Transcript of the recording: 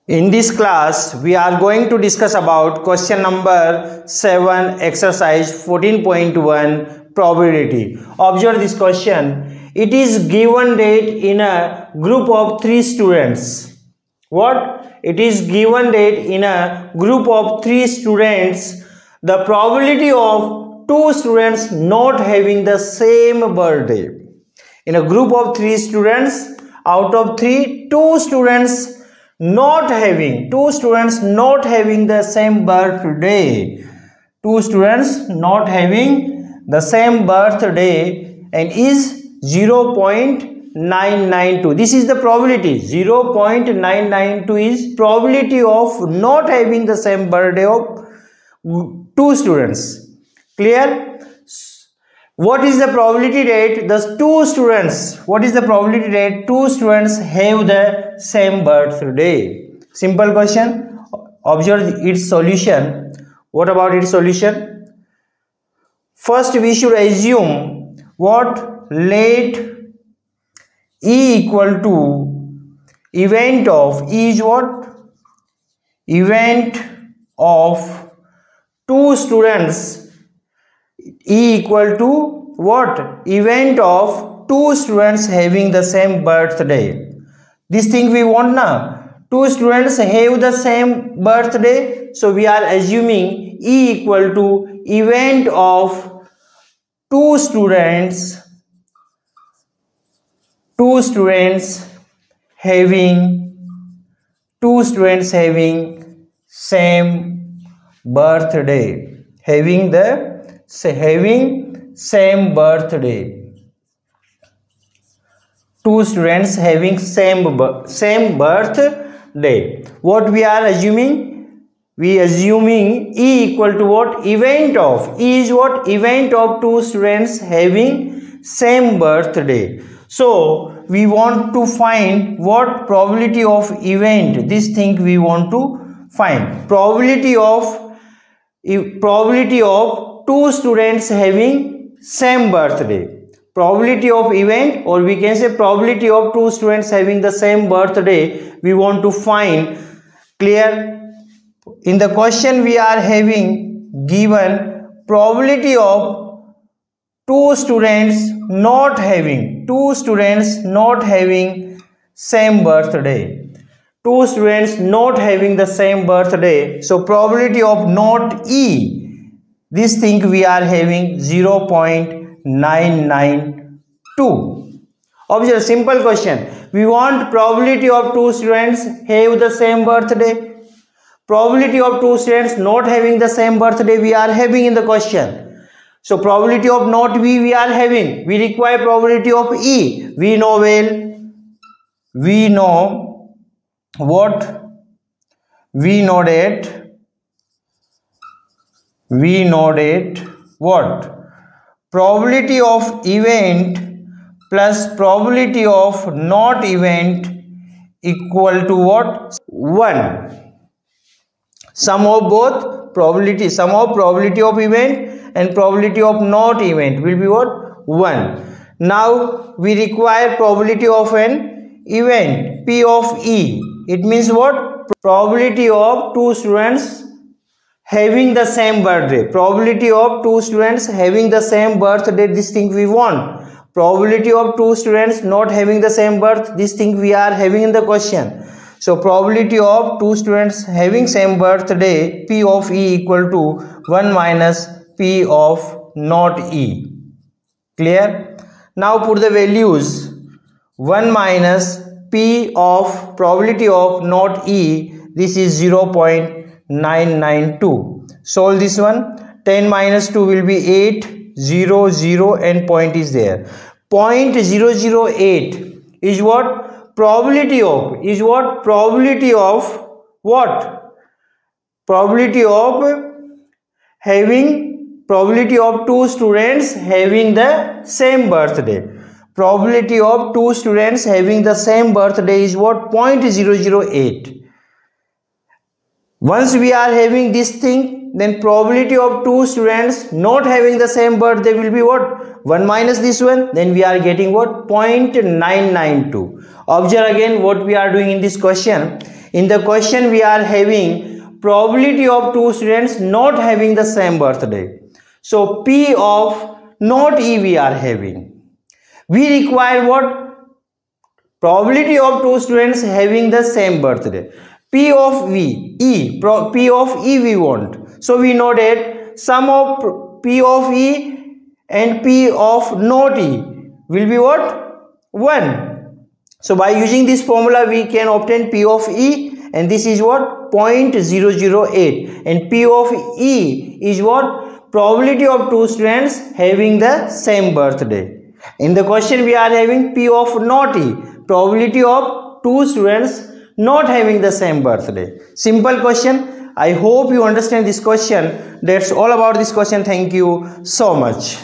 In this class, we are going to discuss about question number 7, exercise 14.1, probability. Observe this question. It is given that in a group of 3 students. What? It is given that in a group of 3 students, the probability of 2 students not having the same birthday. In a group of 3 students, out of 3, 2 students not having the same birthday, 2 students not having the same birthday, and is 0.992. This is the probability. 0.992 is probability of not having the same birthday of 2 students. Clear? What is the probability that the 2 students, what is the probability that 2 students have the same birthday? Simple question. Observe its solution. What about its solution? First, we should assume what? Let E equal to event of E is what? Event of 2 students. E equal to what? Event of 2 students having the same birthday. This thing we want now. 2 students have the same birthday. So we are assuming E equal to event of 2 students having same birthday. Having same birthday. 2 students having same birthday. What we are assuming? We assuming E equal to what? Event of. E is what? Event of 2 students having same birthday. So we want to find what? Probability of event. This thing we want to find. Probability of 2 students having same birthday. Probability of event, or we can say probability of 2 students having the same birthday, we want to find. Clear? In the question we are having given probability of 2 students not having same birthday. 2 students not having the same birthday. So probability of not E, this thing we are having 0.992. Observe, simple question. We want probability of 2 students have the same birthday. Probability of 2 students not having the same birthday we are having in the question. So probability of not B we are having. We require probability of E. We know that what? Probability of event plus probability of not event equal to what? 1. Sum of both probability, sum of probability of event and probability of not event will be what? 1. Now we require probability of an event, P of E. It means what? Probability of 2 students having the same birthday. Probability of 2 students having the same birthday, this thing we want. Probability of 2 students not having the same birth, this thing we are having in the question. So probability of 2 students having same birthday, P of E equal to 1 minus P of not E. Clear? Now put the values. 1 minus P of probability of not E, this is 0.992. Solve this one. 10 minus 2 will be 8, 0, 0, and point is there. 0.008 is what? Probability of what? Probability of 2 students having the same birthday. Probability of 2 students having the same birthday is what? 0.008. Once we are having this thing, then probability of 2 students not having the same birthday will be what? 1 minus this one, then we are getting what? 0.992. Observe again what we are doing in this question. In the question we are having probability of two students not having the same birthday. So P of not E we are having. We require what? Probability of two students having the same birthday. P of P of E we want. So we know that sum of P of E and P of not E will be what? 1. So by using this formula we can obtain P of E, and this is what? 0.008, and P of E is what? Probability of two students having the same birthday. In the question we are having P of not E, probability of two students not having the same birthday. Simple question. I hope you understand this question. That's all about this question. Thank you so much.